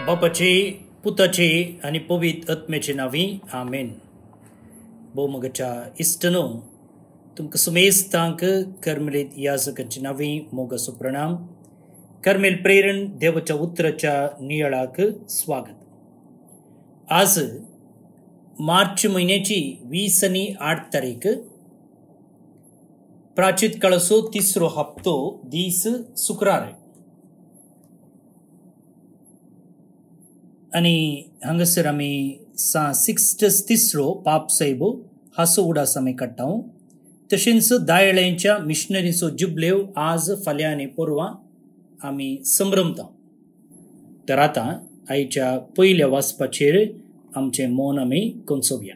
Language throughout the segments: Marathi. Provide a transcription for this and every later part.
बापाचे पुताचे आणि पवित्र आत्म्याचे नावी आमेन. भौमगच्या इष्टनो तुमकां सुमेस्तांक कर्मेलीत याजकांचे नावी मोगसो प्रणाम. कर्मेल प्रेरण देवाच्या उतराच्या नियाळाक स्वागत. आज मार्च महिन्याची 20 आणि 8 तारीख, प्राचीत काळाचो तिसरो हप्तो, दीस शुक्रार. आणि हांगासर आमी सिक्स्टस तिसरो पाप साहेब हासो उडास आमी काडटा. तशेंच दायळ्यांच्या मिशनरीचो जुबलेव आज फाल्यां आनी परवां आमी संभ्रमता. तर आतां आयच्या पयल्या वाचपाचेर आमचें मौन आमी कोंचोवया.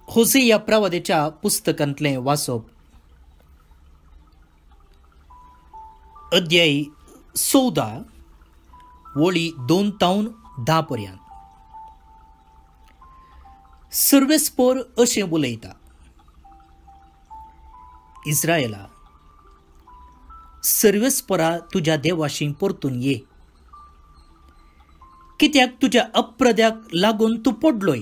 होसेया प्रवादेच्या पुस्तकांतलें वाचप. अध्याय 14 वळी 2 तावन 10 पर्यंत. सर्वेस्पोर अशें उलयता, इस्रायला, सर्वेस्परा तुज्या देवाशी परतून ये, कित्याक तुज्या अपराध्याक लागून तूं पडलोय.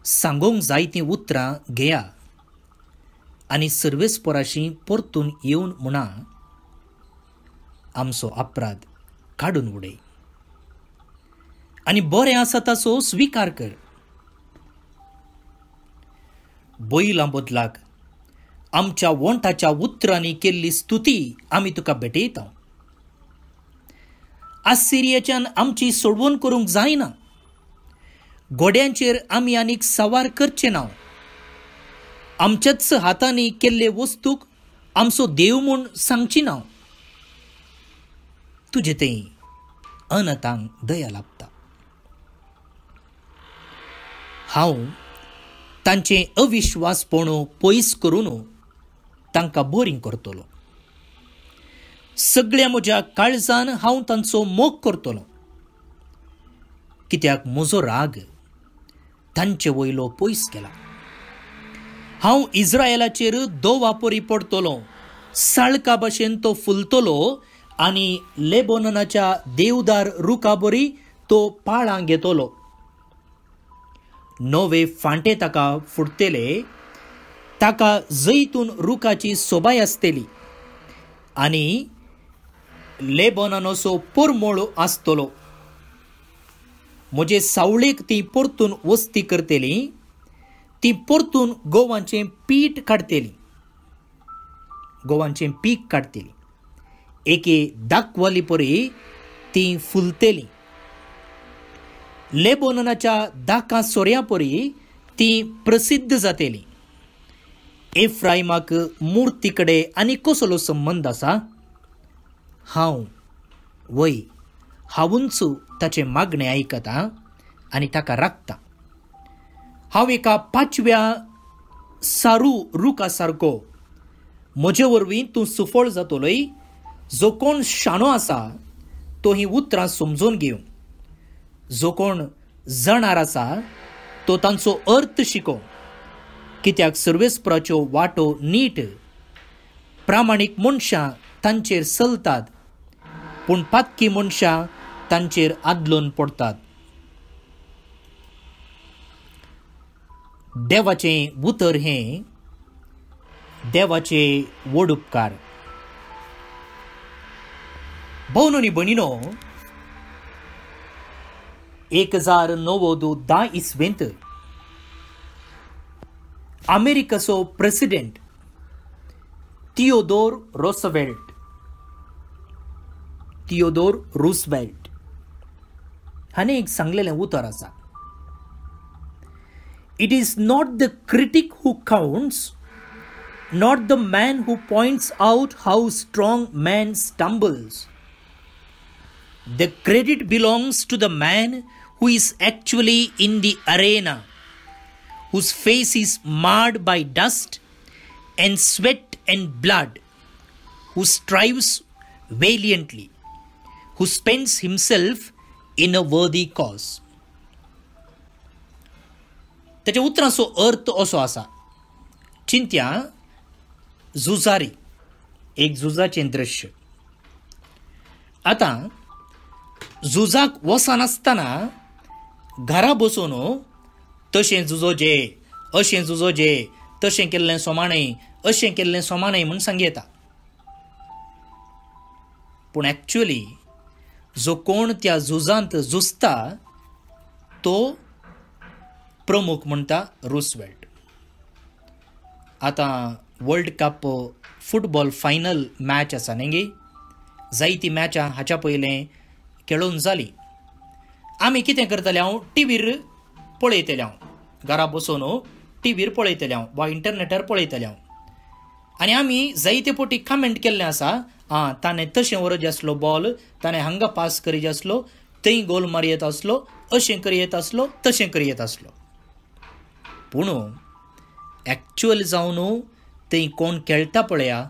सांगोंक जाय तीं उतरां घेया आनी सर्वेस्पराशी परतून येवन म्हणा, आमचो अपराध काडून उडय आनी बरें आसा ताचो स्विकार कर. बैलां बदलाक आमच्या वंटाच्या उतरांनी केल्ली स्तुती आमी तुका भेटयता. आसिरियाच्यान आमची सोडवण करूंक जायना. घोड्यांचेर आमी आनीक सवार करचे ना. आमच्याच हातांनी केल्ले वस्तूक आमचो देव म्हूण सांगची ना. तुजे तें अनथांक दया लागता. हांव तांचे अविश्वासपणो पयस करून तांकां बोरीं करतलो. सगळ्या म्हज्या काळजान हांव तांचो मोग करतलो, कित्याक म्हजो राग तांचे वयलो पयस केला. हांव इस्रायलाचेर दोवापरी पडतलो, साळका भाशेन तो फुलतलो आनी लेबोननाच्या देवदार रुखाबरी तो पाळां घेतलो. नवे फांटे ताका फुटतले, ताका जैतून रुखाची सोबाय आसतली आनी लेबोननाचो परमळ आसतलो. म्हजे सावळेक ती परतून वस्ती करतली, ती परतून गोवांचें पीठ काडटली, गोवांचें पीक काडटली. एके दाखवाली परी ती फुलतली. लेबोननाच्या दाकां सोऱ्या परी ती प्रसिद्ध जातली. एफ्रायमाक मुर्ती कडेन आनी कसलो संबंद आसा? हांव वय हांवूच ताचे मागणें आयकतां आनी ताका राखतां. हांव एका 5व्या सारू रुखा सारको. म्हजे वरवीं तूं सुफळ जातलोय. जो कोण शाणो आसा तो ही उतरां समजून घेवं. जो कोण जाणार आसा तो तांचो अर्थ शिको. कित्याक सर्वेस्पराच्यो वाटो नीट. प्रामाणीक मनशां तांचेर चलतात, पूण पातकी मनशां तांचेर आदलोन पडटात. देवाचें उतर हें देवाचे व्हड उपकार. भोवनो नी भयणीनो, 1910 इसवेंत अमेरिकाचो प्रेसिडेंट थियोडोर रूसवेल्ट हाणें एक सांगलेलें उतर आसा. It is not the critic who counts, not the man who points out how strong man stumbles. The credit belongs to the man who is actually in the arena, whose face is marred by dust and sweat and blood, who strives valiantly, who spends himself in a worthy cause. त्याच्या उतराचो अर्थ असो आसा. चिंत्या झुजारी, एक झुजाचें दृश्य. आतां झुजाक वचनासतना घरा बसून तशें झुजोजे, अशें झुजोजे, तशें केल्लें सोमाणें, अशें केल्लें सोमाणें म्हूण सांगी येता. पूण एक्चुअली जो कोण त्या झुजांत झुजता तो प्रमुख म्हणटा रुसवेल्ट. आतां world cup football final match आसा न्ही गे, जायतीं मॅचां हाच्या पयलें खेळून जालीं. आमी कितें करतले, हांव टीव्हीर पळयतले, हांव घरा बसून टीव्हीर पळयतले हांव वा इंटरनेटार पळयतले हांव. आनी आमी जायते फावटी कमेंट केल्लें आसा, ताणें तशें व्हरत आसलो बॉल, ताणें हांगा पास करीत आसलो, थंय गोल मारी येत आसलो, अशें करी येत आसलो, तशें करी येत आसलो. पूण एक्चुअल जावन थंय कोण खेळटा पळया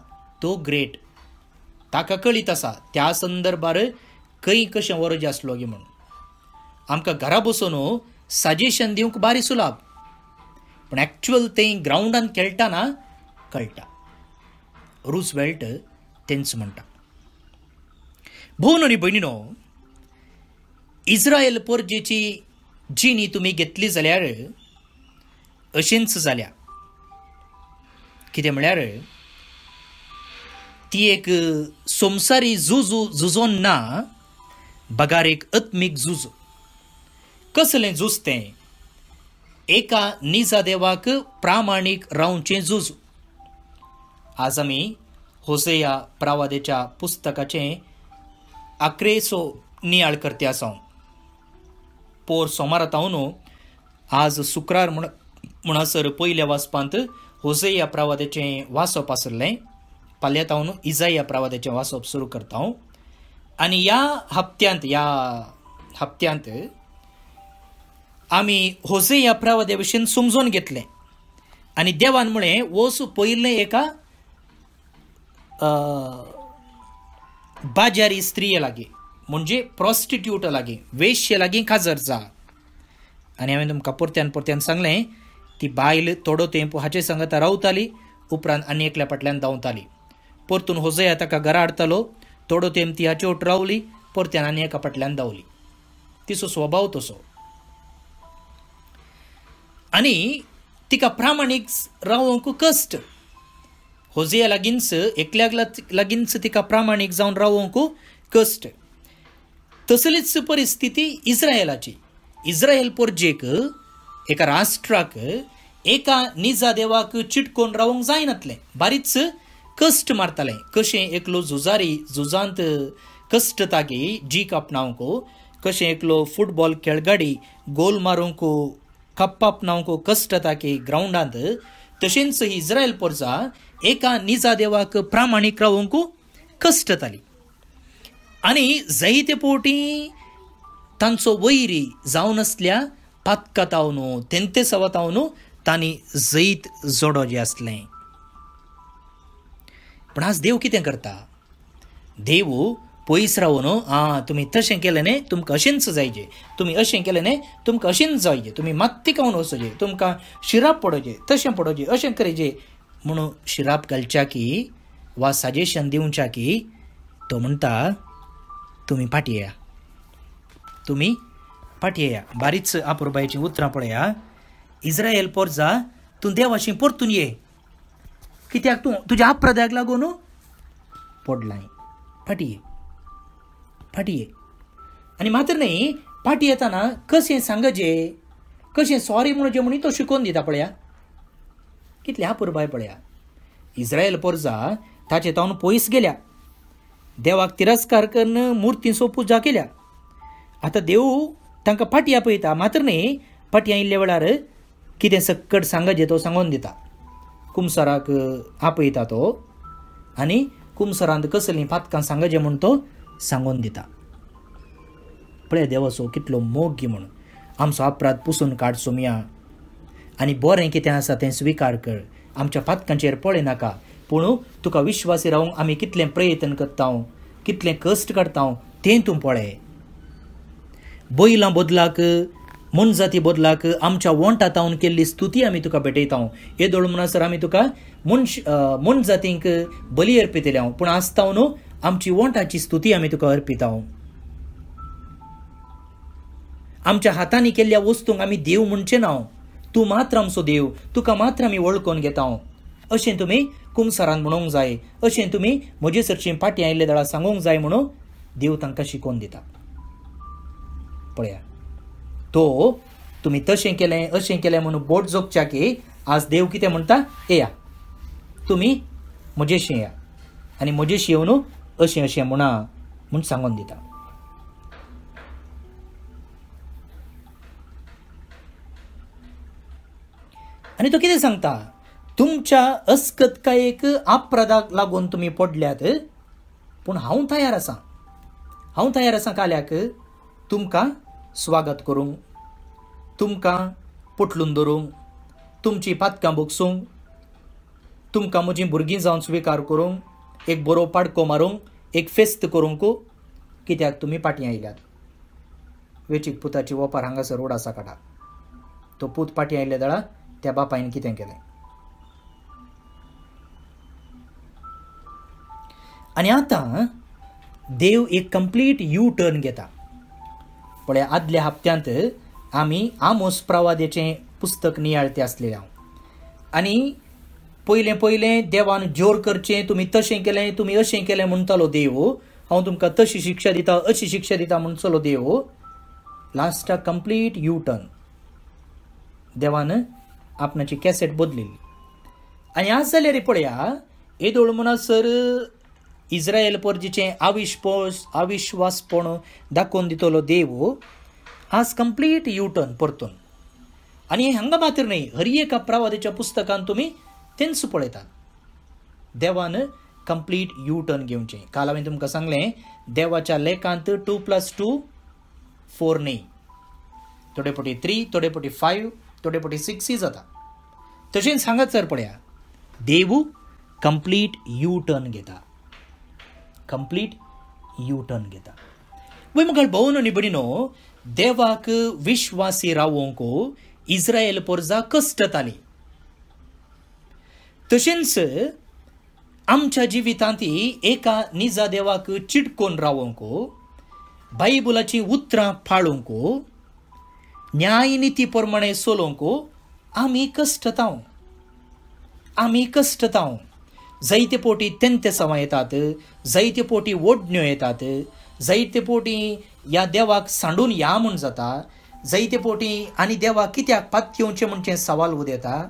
तो ग्रेट, ताका कळीत आसा त्या संदर्भार खंय कशें व्हरचें आसलो गे म्हूण. आमकां घरा बसून सजेशन दिवंक बारी सुलाभ, पूण एक्चुअल थंय ग्रावंडान खेळटाना कळटा. रुसवेल्ट तेंच म्हणटा. भोवन आनी भयणीनो, इस्रायल पोरजेची जिणी तुमी घेतली जाल्यार अशेंच जाल्या. कितें म्हळ्यार ती एक सोमसारी झुजोन ना, बगार एक आत्मीक झूज. कसलें झूज तें? एका निजा देवाक प्रामाणीक रावचें झूज. आज आमी होसेया प्रावादेच्या पुस्तकाचें 11 नियाळ करते आसा. पोर सोमार आतां आज शुक्रार म्हणसर पयल्या वाचपांत होसेया प्रावादेचें वाचप आसलें. फाल्यां हांव इजाया प्रावादेचें वाचप सुरू करता. आनी ह्या हप्त्यांत आमी होसेया प्रावादे विशीं समजून घेतलें. आनी देवान म्हळें वच पयलें एका बाजारी स्त्रिये लागीं, म्हणजे प्रॉस्टिट्यूट लागीं, वेश्ये लागीं खाजर जा. आनी हांवें तुमकां परत्यान सांगलें, ती बायल थोडो तेंप हाचे सांगता रावताली, उपरांत आनी एकल्या फाटल्यान धांवताली. परतून होसेया ताका घरा हाडटालो, थोडो तेंप ती हाचे ओट रावली, परत्यान आनी एका फाटल्यान धांवली. तिचो स्वभाव तसो. आनी तिका प्रामाणीक रावूंक कश्ट. होसेया लागींच एकल्याक लागींच तिका प्रामाणीक जावन रावूंक कश्ट. तसलीच परिस्थिती इस्रायलाची. इस्रायल पोरजेक, एका राष्ट्राक एका निजा देवाक चिटकोवन रावूंक जायनातलें. बारीच कश्ट मारतालें. कशें एकलो झुजांत कश्ट तागे जीक आपणावंक, कशें एकलो फुटबॉल खेळगाडी गोल मारूंक कप्प आपणावंक कश्ट तागे ग्रावंडांत, तशेंच ही इस्रायल पोरजा एका निजा देवाक प्रामाणीक रावूंक कश्ट जाताली. आनी जायते फावटी तांचो वैरी जावन आसल्या पातकातावन तेंते सवतावन तांणी जैत जोडोजें आसलें. पूण आज देव कितें करता? देव पयस रावून तुमी तशें केलें न्ही, तुमकां अशेंच जायचें, तुमी अशें केलें न्ही, तुमकां अशेंच जायचें, तुमी मात्ती खावन वचचें, तुमकां शिराप पडोवचें, तशें पडोवचें, अशें करचें म्हणून शिराप घालच्या की वा सजेशन दिवच्या की तो म्हणटा तुमी फाटयेया, तुमी फाटयेया. बारीच आपुरबायेचीं उतरां पळया. इस्रायल पोरजा, तूं देवाशी परतून ये, कित्याक तूं तुज्या अपराधाक लागून पडलाय. फाटये. आनी मात्र न्ही, फाटी येताना कशें सांगचें, कशें सॉरी म्हणचें म्हणून तो शिकोवन दिता पळया. कितले आपुरबाय पळया. इस्रायल पोरजा ताचे तावन पयस गेल्या, देवाक तिरस्कार करून मुर्तींचो पुजा केल्या. आतां देव तांकां फाटया पळयता, मात्र न्ही फाटया आयिल्ल्या वेळार कितें सक्कट सांगचें तो सांगून दिता. कुमसाराक आपयता तो आनी कुमसारांत कसलीं पातकां सांगचें म्हूण तो सांगून दिता. पळय देवाचो कितलो मोग गी म्हणून. आमचो अपराध पुसून काड सोमया आनी बरें कितें आसा तें स्विकार कर. आमच्या पातकांचेर पळय नाका, पूण तुका विश्वासी रावंक आमी कितलें प्रयत्न करता, कितलें कश्ट काडटा तें तूं पळय. बैलां बदलाक, मनजाती बदलाक आमच्या वोंटातावन केल्ली स्तुती आमी तुका भेटयता. येदोळ म्हणसर आमी तुका मनजातींक बली अर्पितले, पूण आसतावन आमची वोंटाची स्तुती आमी तुका अर्पितांव. आमच्या हातांनी केल्ल्या वस्तूंक आमी देव म्हणचे ना. तूं मात्र आमचो देव, तुका मात्र आमी वळखून घेता. अशें तुमी कुमसारान म्हणूंक जाय, अशें तुमी म्हजे सरची पाटी आयिल्ले दळा सांगूंक जाय म्हणून देव तांकां शिकोवन दिता. पळया, तो तुमी तशें केलें अशें केलें म्हणून बोट जोगच्या की आज देव कितें म्हणटा, येया तुमी म्हजेशी या आनी म्हजेशी येवन अशें अशें म्हणा म्हूण सांगून दिता. आनी तो कितें सांगता, तुमच्या अस्कतकायेक अपराधाक लागून तुमी पडल्यात, पूण हांव तयार आसां काल्याक तुमकां स्वागत करूंक, तुमकां पटलून धरूंक, तुमची पातकां बोगसूंक, तुमकां म्हजी भुरगीं जावन स्विकार करूंक, एक बरो पाडको मारूंक, एक फेस्त करूंक, कित्याक तुमी पाटी आयल्यात. वेचीक पुताची वोपार हांगासर रोड आसा काडा. तो पूत पाटी आयिल्ले दळा त्या बापायन कितें केलें. आनी आतां देव एक कंप्लीट यू टर्न घेता. पळय, आदल्या हप्त्यांत आमी आमोस प्रवादेचें पुस्तक नियाळतें आसलेलें हांव. आनी पयलें देवान जोर करचें, तुमी तशें केलें, तुमी अशें केलें म्हणटालो देव, हांव तुमकां तशी शिक्षा दिता, अशी शिक्षा दिता म्हणचलो देव. लास्टाक कंप्लीट यू टर्न देवान आपणाची कॅसेट बदलिल्ली. आनी आज जाल्यार रे पळया, येदोळ म्हणसर इस्रायल परजेचें अविश्वासपण दाखोवन दितलो देव आज कंप्लीट यू टर्न परतून. आनी हांगा मात्र न्ही, हर एका प्रवादेच्या पुस्तकान तुमी तेंच पळयतात. देवान कंप्लीट यू टर्न घेवचें. काल हांवें तुमकां सांगलें, देवाच्या लेखांत 2+2 4 न्ही, थोडे फावटी 3, थोडे फावटी 5, थोडे फावटी 6 जाता. तशेंच हांगासर पळया, देव कंप्लीट यू टर्न घेता. कंप्लीट यू टर्न घेता. वय म्हाका भोवन न्ही बडीनो, देवाक विश्वासी रावोंक इस्रायल परजा कश्ट जाताली. तशेंच आमच्या जिवितांत एका निजा देवाक चिडकोन रावोंक, बायबलाची उतरां पाळूंक, न्याय निती प्रमाणे चलोवंक आमी कश्टतांव. जायते पोटी तेंते सवां येतात, जायते पोटी ओडण्यो येतात, जायते पोटी ह्या देवाक सांडून या म्हूण जाता, जायते पोटी आनी देवाक कित्याक पात येवचें म्हणचें सवाल उदेता,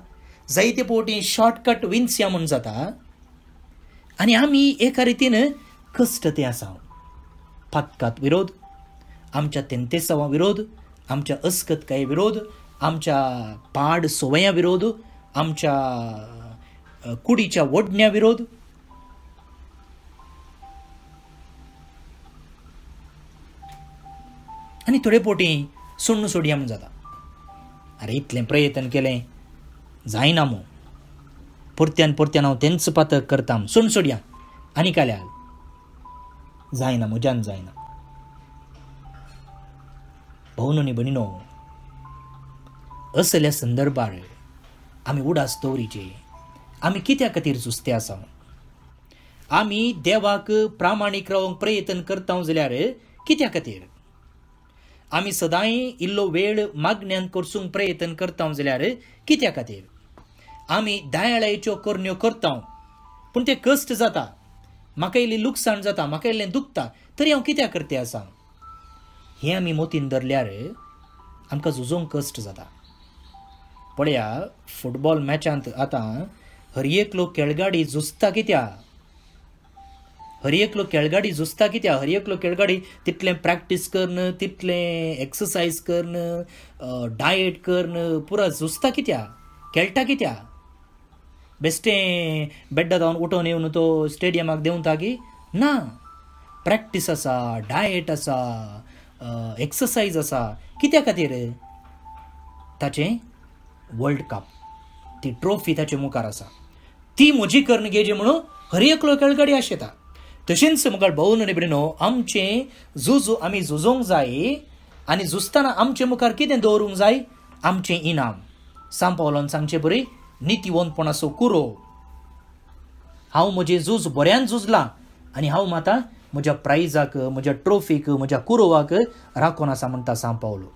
जायते पोटी शॉर्टकट विन्स या म्हूण जाता. आनी आमी एका रितीन कश्ट आसा. पातकात विरोध, आमच्या तेंते सवां विरोध, आमच्या अस्कतकाये विरोध, आमच्या पाड सवयां विरोध, आमच्या कुडीच्या ओडण्या विरोध. आनी थोडे पोटी सोडून सोडया म्हूण जाता. अरे इतलें प्रयत्न केलें जायना मू, परत्यान हांव तेंच पातक करता, सोडून सोडया. आनी काल्यार जायना, म्हज्यान जायना. भोवन न्ही भणिनो, असल्या संदर्भार आमी उडास दवरीचे. आमी कित्या खातीर जुस्ते आसा? आमी देवाक प्रामाणीक रावंक प्रयत्न करता जाल्यार कित्या खातीर? आमी सदांय इल्लो वेळ मागण्यांत करसूंक प्रयत्न करता जाल्यार कित्या खातीर? आमी दयाळायेच्यो करण्यो करता, पूण ते कश्ट जाता, म्हाका इल्ली लुकसाण जाता, म्हाका इल्लें दुखता, तरी हांव कित्याक करते आसा? हें आमी मोतीन धरल्यार आमकां झुजोवंक कश्ट जाता. पळया, फुटबॉल मॅचांत आतां हर एक लोक खेळगाडी झुजता कित्याक? हर एक लोक खेळगाडी तितलें प्रॅक्टीस करन, तितलें एक्सरसायज करन, डायट करन, पुरा झुजता कित्याक? खेळटा कित्याक? बेश्टें बेड्डा जावन उठोन येवन तो स्टेडियमाक देंवता की ना. प्रॅक्टीस आसा, डायट आसा, एक्सरसायज आसा. कित्या खातीर? ताचें वर्ल्ड कप, ती ट्रॉफी ताचे मुखार आसा, ती म्हजी करून घेवची म्हणून हर एक लोक खेळगाडी आशेता. तशेंच मुखार भोवन न्ही न्हू, आमचें झूज आमी झुजोवंक जाय. आनी झुजतना आमचे मुखार कितें दवरूंक जाय? आमचें इनाम. सांत पावलान सांगचें बरी, नितीवंतपणाचो कुरो. हांव म्हजें झूज बऱ्यान झुजलां आनी हांव माता म्हज्या प्रायजाक, म्हज्या ट्रॉफीक, म्हज्या कुरोवाक राखून आसा म्हणटा सांव पावलो.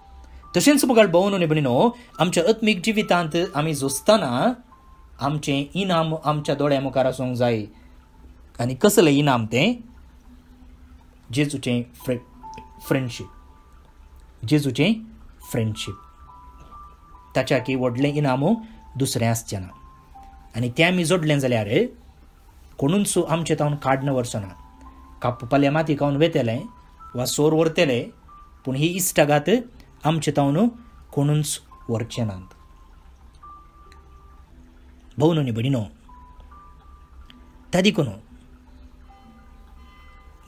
तशेंच मुखार भोवन न्ही भयणीनो, आमच्या आत्मीक जिवितांत आमी झोजतना आमचें इनाम आमच्या दोळ्या मुखार आसूंक जाय. आनी कसलें इनाम तें? जेजूचें फ्रेंडशीप. जेजूचें फ्रेंडशीप. ताच्या की व्हडलें इनामू दुसरें आसचें ना. आनी तें आमी जोडलें जाल्यार कोणूच आमचें तावन काडना व्हरचो ना. कापपाल्या माती खावन वेतेले वा सोर व्हरतले, पूण ही इश्टागात आमचें तावन कोणूच व्हरचें नात. भोवन न्ही भयणीनो, त्या देखून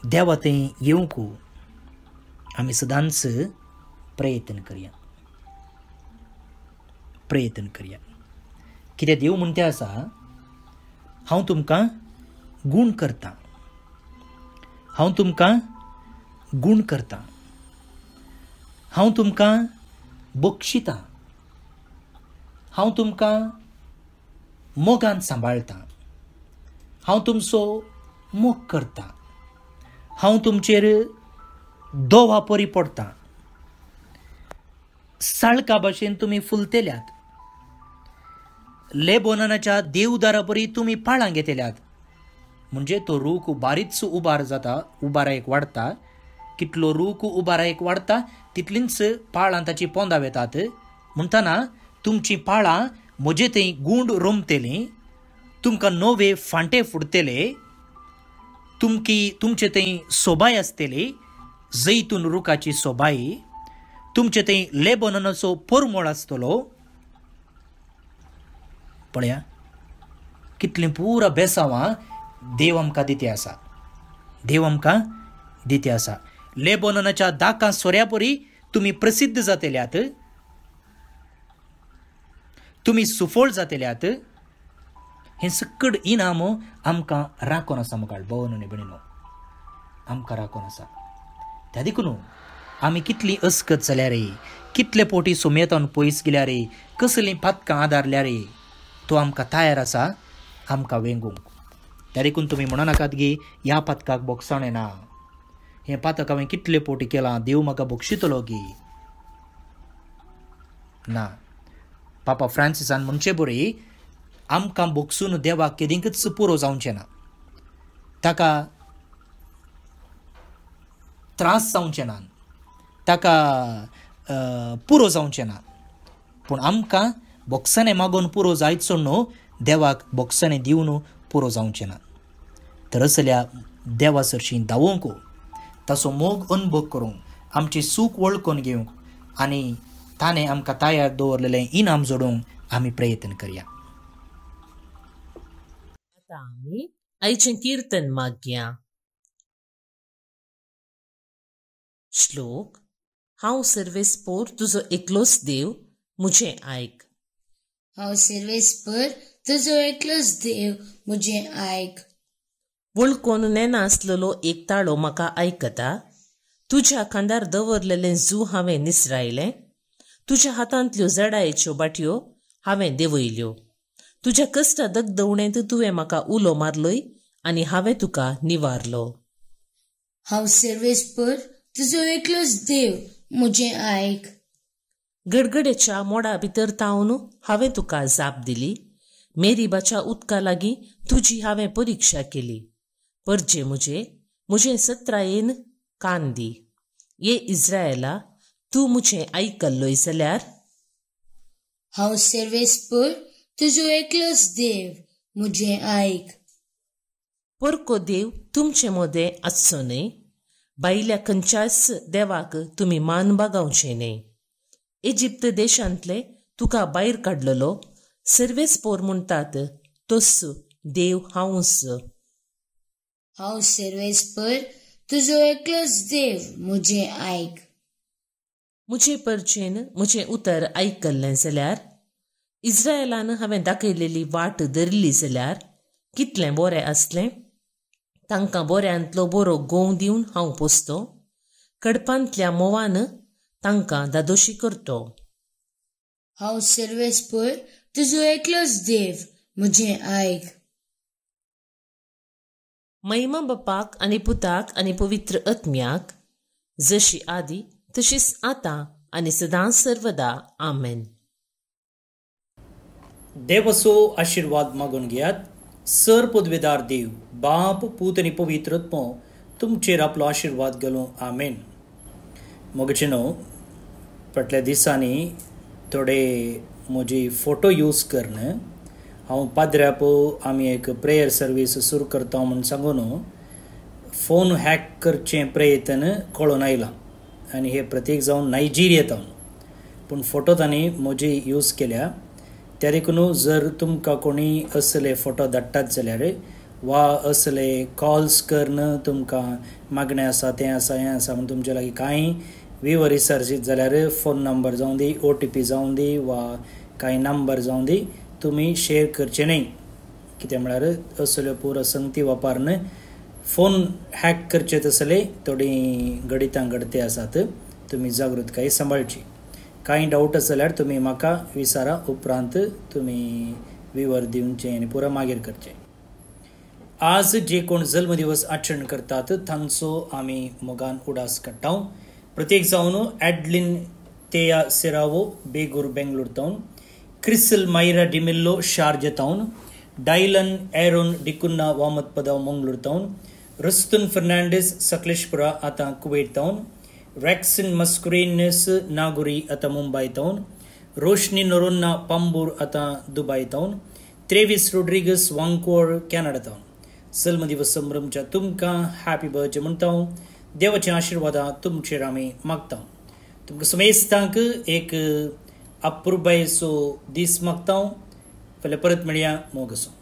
देवा थंय येवंक आमी सदांच प्रयत्न करया. कित्याक देव म्हणटा आसा, हांव तुमकां गूण करतां. हांव तुमकां बक्षितां. हांव तुमकां मोगान सांबाळटां. हांव तुमचो मोग करतां. हांव तुमचेर दोवा परी पडटां. साळका भाशेन तुमी फुलतेल्यात. लेबोनाच्या देवदारा परी तुमी पाळां घेतल्यात. म्हणजे तो रूख बारीच उबार जाता, उबारायक वाडटा. कितलो रूख उबारायक वाडटा तितलींच पाळां ताची पोंदां येतात. म्हणटना तुमचीं पाळां म्हजे थंय गूंड रोमतेलीं, तुमकां नवे फांटे फुडतेले, तुमचे थंय सोबाय आसतली, जैतून रुखाची सोबाय. तुमचे थंय लेबोनाचो परमळ आसतलो. पळया कितलीं पुरा बेसांवां देव आमकां दिते आसा. लेबोनाच्या दाकां सोऱ्या परी तुमी प्रसिद्ध जातल्यात. तुमी सुफोळ जातल्यात. हें सकड इनाम आमकां राखून आसा. मुखार भोवन न्ही भयणीनो, आमकां राखून आसा. त्या देखून आमी कितलीं अस्कत जाल्यार, कितले पोटी सुमेतान पयस गेल्यार, कसलीं पातकां आदारल्यार तो आमकां तयार आसा आमकां वेंगूंक. त्या देखून तुमी म्हणनाकात गे ह्या पातकाक बोगसाणें ना, हें पातक हांवें कितले पोटी केलां, देव म्हाका बक्षितलो गे ना. पापा फ्रांसिसान म्हणचे बरी, आमकां बोगसून देवाक केदींकच पुरो जावचें ना. ताका त्रास जावचे ना, ताका पुरो जावचें ना. पूण आमकां बोगसाणें मागून पुरो जायचो न्हू, देवाक बोगसाणें दिवन पुरो जावचें ना. तर असल्या देवा सरशीं धांवूंक, ताचो मोग अनुभव करूंक, आमची सूख वळखून घेवंक आनी ताणें आमकां तयार दवरलेलें इनाम जोडूंक आमी प्रयत्न करया. आतां आमी आयचें किर्तन मागया. श्लोक. हांव सर्वेस्पोर तुजो एकलोच देव, मुझें आयक. हांव सर्वेस्पर तुजो एकलोच देव, मुझें आयक. वळखून नेना आसलेलो एक ताळो म्हाका आयकता. तुज्या खांदार दवरलेलें जू हांवें निसरायलें. तुज्या हातांतल्यो जडायेच्यो बाटयो हांवें देंवयल्यो. तुज्या कश्टा दगदवणेंत तुवें म्हाका उलो मारलोय आनी हांवें तुका निवारलो. हांव सर्वेस्पर तुजो एकलोच देव, मुझें आयक. गडगड्याच्या मोडा भितर तावन हांवें तुका जाप दिली. मेरीबाच्या उदका लागीं तुजी हांवें परिक्षा केली. परजे मुझे सत्रायेन कान दी. ये इस्रायला, तूं मुझें आयकल्लोय जाल्यार. हांव सर्वेस्पर तुजो एकलोच देव, मुझें आयक. परको देव तुमचे मोदें आसचो न्हय. बायल्या खंयच्याच देवाक तुमी मान बागावचें न्हय. इजिप्त देशांतले तुका भायर काडलेलो सर्वेस्पोर म्हणटात तोच देव हांवूच. हांव सर्वेस्पर तुजो एकलोच देव, मुझें आयक. मुझे परचेन म्हजें उतर आयकल्लें जाल्यार, इस्रायलान हांवें दाखयलेली वाट धरली जाल्यार कितलें बरें आसलें. तांकां बऱ्यांतलो बरो गोव दिवन हांव पोसतो. कडपांतल्या मोवान तांकां दादोशी करतो. हांव सर्वेस्पर तुजो एकलोच देव, मुझें आयक. महिमा बापाक आनी पुताक आनी पवित्र आत्म्याक, जशी आदी तशीच आता आनी सदां सर्वदा आमेन. देवाचो आशीर्वाद मागून घेयात. सर पदवेदार देव, बाप, पूत आनी पवित्र आत्मो तुमचेर आपलो आशीर्वाद घालूं. आमेन. मोगचिनो, फाटल्या दिसांनी थोडे म्हजी फोटो यूज करन हांव पाद्र्याप आमी एक प्रेयर सर्वीस सुरू करता म्हणून सांगून फोन हॅक करचे प्रयत्न कळून आयला आनी हे प्रत्येक जावन नायजेरियेंत पूण फोटो तांणी म्हजी यूज केल्या. त्या देखून जर तुमकां कोणी असले फोटो धाडटात जाल्यार वा असले कॉल्स करन तुमकां मागणें आसा तें आसा हें आसा म्हणून तुमचे लागीं कांय विचारशीत जाल्यार फोन नंबर जावं दी, OTP जावं दी वा कांय नंबर जावं दी, तुमी शेअर करचे न्हय. कित्याक म्हळ्यार असल्यो पुरो संगती वापरन फोन हॅक करचे तसले थोडी गणितां घडते आसात. तुमी जागृतकाय सांबाळची. कांय डावट आसा जाल्यार तुमी म्हाका विचारा, उपरांत तुमी विवर दिवचे आनी पुरो मागीर करचे. आज जे कोण जल्मदिवस आचरण करतात तांचो आमी मोगान उडास काडटा. प्रत्येक जावन ॲडलिन तेया सेरावो बेगूर बेंगलूर तावन, क्रिसल मायरा डिमिल्लो शार्जा तावन, डायलन एरोन डिकुन्ना वामतपदा मंगळूर तावन, रस्तुन फर्नांडीस सकलेशपुरा आतां कुवेट तावन, रॅक्सिन मस्कुरेनस नागुरी आतां मुंबय तावन, रोशनी नोरोन्ना पांबूर आतां दुबय तावन, त्रेवीस रोड्रिगस वांकोर कॅनडा तावन. जल्मदिवस संभ्रमच्या तुमकां हॅपी बर्थडे म्हणटा. देवाचे आशिर्वादा तुमचेर आमी मागता. तुमकां समेस्तांक एक अपुरबायेचो दीस मागता. फाल्यां परत मेळया. मोगसो.